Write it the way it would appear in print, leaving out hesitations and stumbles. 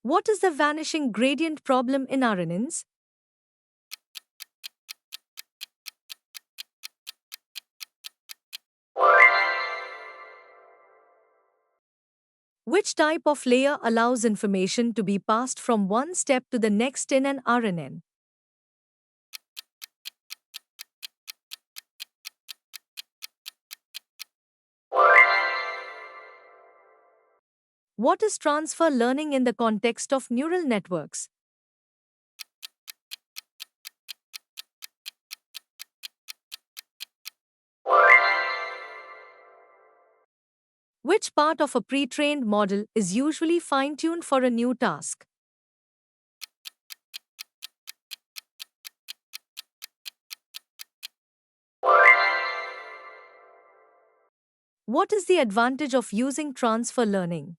What is the vanishing gradient problem in RNNs? Which type of layer allows information to be passed from one step to the next in an RNN? What is transfer learning in the context of neural networks? Which part of a pre-trained model is usually fine-tuned for a new task? What is the advantage of using transfer learning?